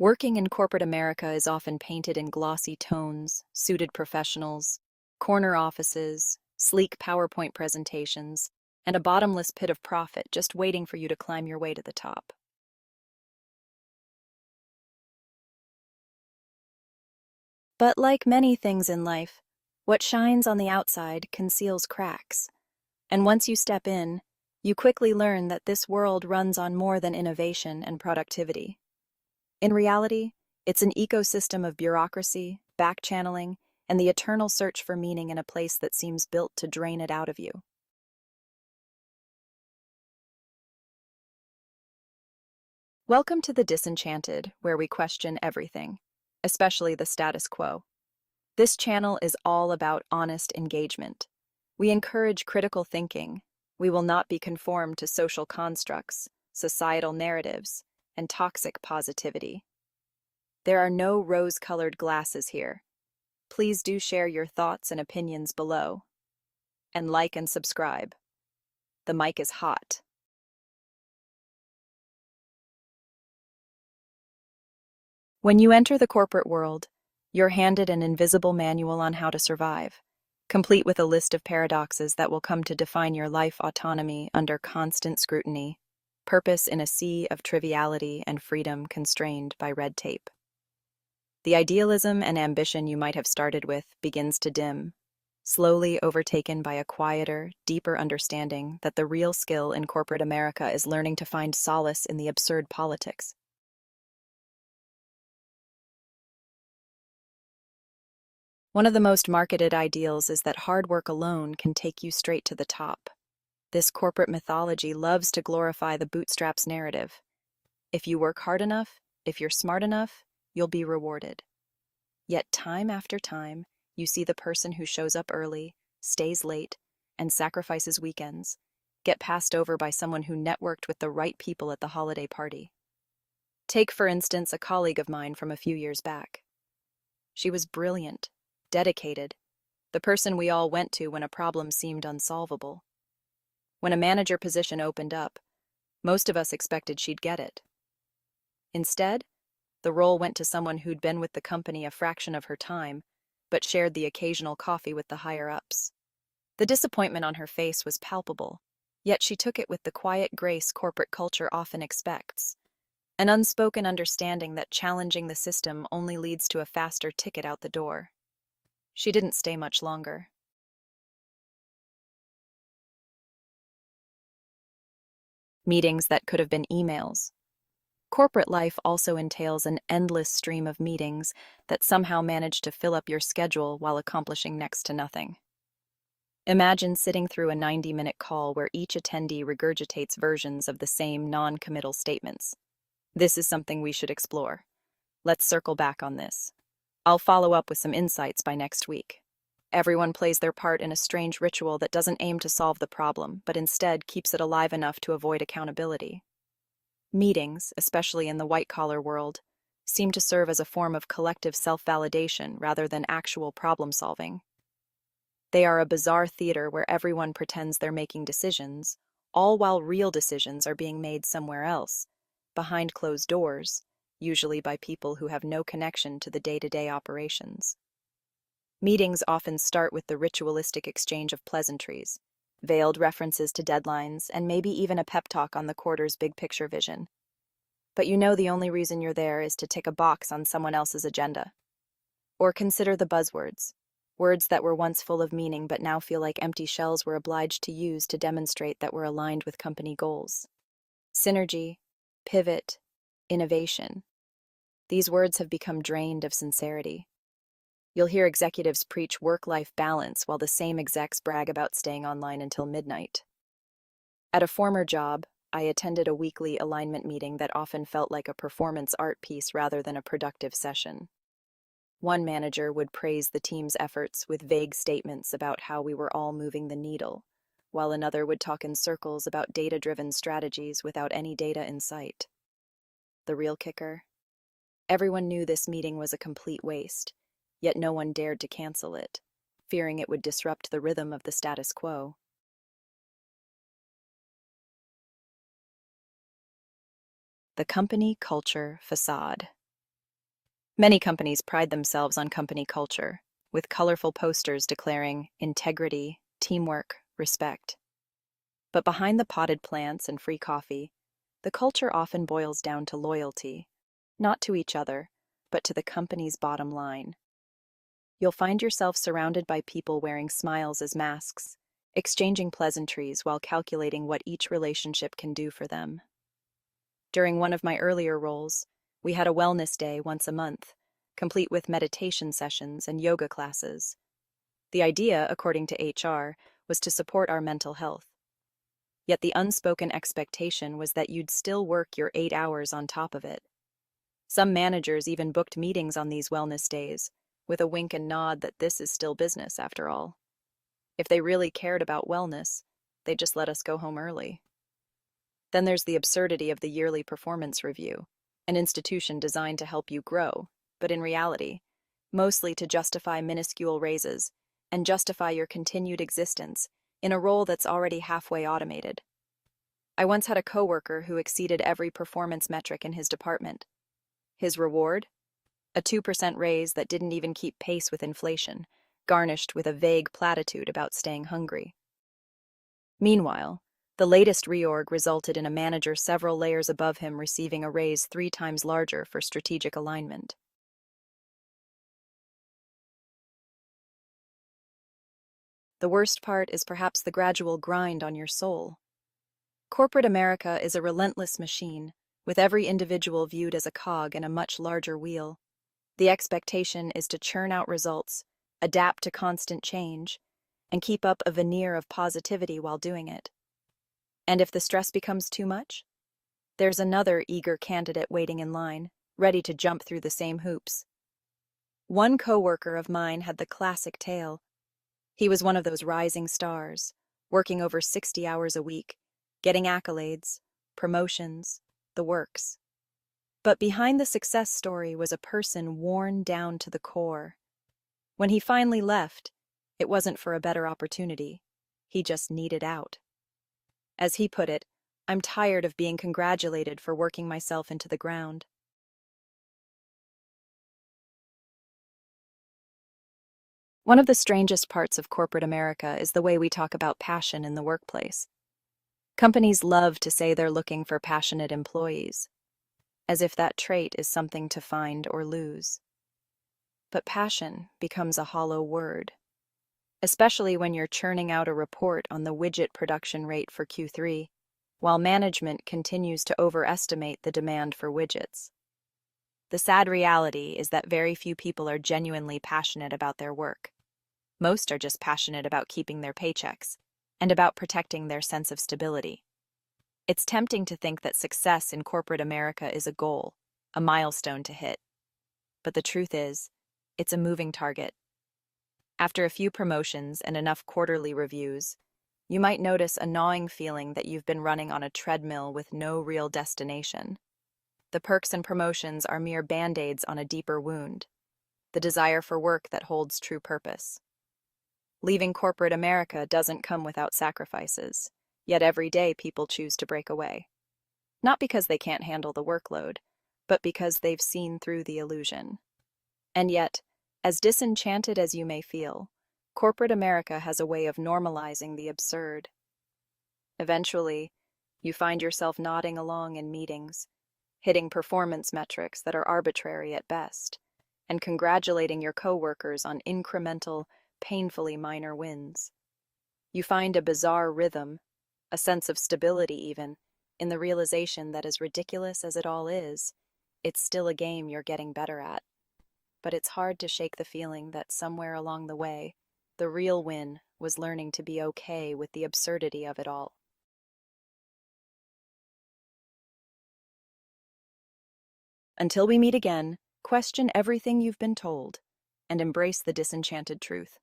Working in corporate America is often painted in glossy tones, suited professionals, corner offices, sleek PowerPoint presentations, and a bottomless pit of profit just waiting for you to climb your way to the top. But like many things in life, what shines on the outside conceals cracks. And once you step in, you quickly learn that this world runs on more than innovation and productivity. In reality, it's an ecosystem of bureaucracy, back-channeling, and the eternal search for meaning in a place that seems built to drain it out of you. Welcome to The Disenchanted, where we question everything, especially the status quo. This channel is all about honest engagement. We encourage critical thinking. We will not be conformed to social constructs, societal narratives, and toxic positivity. There are no rose-colored glasses here. Please do share your thoughts and opinions below. And like and subscribe. The mic is hot. When you enter the corporate world, you're handed an invisible manual on how to survive, complete with a list of paradoxes that will come to define your life autonomy under constant scrutiny, purpose in a sea of triviality, and freedom constrained by red tape. The idealism and ambition you might have started with begins to dim, slowly overtaken by a quieter, deeper understanding that the real skill in corporate America is learning to find solace in the absurd politics. One of the most marketed ideals is that hard work alone can take you straight to the top. This corporate mythology loves to glorify the bootstraps narrative. If you work hard enough, if you're smart enough, you'll be rewarded. Yet time after time, you see the person who shows up early, stays late, and sacrifices weekends get passed over by someone who networked with the right people at the holiday party. Take, for instance, a colleague of mine from a few years back. She was brilliant, dedicated, the person we all went to when a problem seemed unsolvable. When a manager position opened up, most of us expected she'd get it. Instead, the role went to someone who'd been with the company a fraction of her time, but shared the occasional coffee with the higher-ups. The disappointment on her face was palpable, yet she took it with the quiet grace corporate culture often expects, an unspoken understanding that challenging the system only leads to a faster ticket out the door. She didn't stay much longer. Meetings that could have been emails. Corporate life also entails an endless stream of meetings that somehow manage to fill up your schedule while accomplishing next to nothing. Imagine sitting through a 90-minute call where each attendee regurgitates versions of the same non-committal statements. This is something we should explore. Let's circle back on this. I'll follow up with some insights by next week. Everyone plays their part in a strange ritual that doesn't aim to solve the problem, but instead keeps it alive enough to avoid accountability. Meetings, especially in the white-collar world, seem to serve as a form of collective self-validation rather than actual problem-solving. They are a bizarre theater where everyone pretends they're making decisions, all while real decisions are being made somewhere else, behind closed doors, usually by people who have no connection to the day-to-day operations. Meetings often start with the ritualistic exchange of pleasantries, veiled references to deadlines, and maybe even a pep talk on the quarter's big-picture vision. But you know the only reason you're there is to tick a box on someone else's agenda. Or consider the buzzwords, words that were once full of meaning but now feel like empty shells we're obliged to use to demonstrate that we're aligned with company goals. Synergy, pivot, innovation. These words have become drained of sincerity. You'll hear executives preach work-life balance while the same execs brag about staying online until midnight. At a former job, I attended a weekly alignment meeting that often felt like a performance art piece rather than a productive session. One manager would praise the team's efforts with vague statements about how we were all moving the needle, while another would talk in circles about data-driven strategies without any data in sight. The real kicker? Everyone knew this meeting was a complete waste, yet no one dared to cancel it, fearing it would disrupt the rhythm of the status quo. The company culture facade. Many companies pride themselves on company culture, with colorful posters declaring integrity, teamwork, respect. But behind the potted plants and free coffee, the culture often boils down to loyalty, not to each other, but to the company's bottom line. You'll find yourself surrounded by people wearing smiles as masks, exchanging pleasantries while calculating what each relationship can do for them. During one of my earlier roles, we had a wellness day once a month, complete with meditation sessions and yoga classes. The idea, according to HR, was to support our mental health. Yet the unspoken expectation was that you'd still work your 8 hours on top of it. Some managers even booked meetings on these wellness days, with a wink and nod that this is still business after all. If they really cared about wellness, they'd just let us go home early. Then there's the absurdity of the yearly performance review, an institution designed to help you grow, but in reality, mostly to justify minuscule raises and justify your continued existence in a role that's already halfway automated. I once had a coworker who exceeded every performance metric in his department. His reward? A 2% raise that didn't even keep pace with inflation, garnished with a vague platitude about staying hungry. Meanwhile, the latest reorg resulted in a manager several layers above him receiving a raise 3 times larger for strategic alignment. The worst part is perhaps the gradual grind on your soul. Corporate America is a relentless machine, with every individual viewed as a cog in a much larger wheel. The expectation is to churn out results, adapt to constant change, and keep up a veneer of positivity while doing it. And if the stress becomes too much, there's another eager candidate waiting in line, ready to jump through the same hoops. One coworker of mine had the classic tale. He was one of those rising stars, working over 60 hours a week, getting accolades, promotions, the works. But behind the success story was a person worn down to the core. When he finally left, it wasn't for a better opportunity. He just needed out. As he put it, I'm tired of being congratulated for working myself into the ground. One of the strangest parts of corporate America is the way we talk about passion in the workplace. Companies love to say they're looking for passionate employees, as if that trait is something to find or lose. But passion becomes a hollow word, especially when you're churning out a report on the widget production rate for Q3, while management continues to overestimate the demand for widgets. The sad reality is that very few people are genuinely passionate about their work. Most are just passionate about keeping their paychecks and about protecting their sense of stability. It's tempting to think that success in corporate America is a goal, a milestone to hit. But the truth is, it's a moving target. After a few promotions and enough quarterly reviews, you might notice a gnawing feeling that you've been running on a treadmill with no real destination. The perks and promotions are mere band-aids on a deeper wound, the desire for work that holds true purpose. Leaving corporate America doesn't come without sacrifices, yet every day people choose to break away. Not because they can't handle the workload, but because they've seen through the illusion. And yet, as disenchanted as you may feel, corporate America has a way of normalizing the absurd. Eventually, you find yourself nodding along in meetings, hitting performance metrics that are arbitrary at best, and congratulating your coworkers on incremental, painfully minor wins. You find a bizarre rhythm, a sense of stability even, in the realization that as ridiculous as it all is, it's still a game you're getting better at. But it's hard to shake the feeling that somewhere along the way, the real win was learning to be okay with the absurdity of it all. Until we meet again, question everything you've been told and embrace the disenchanted truth.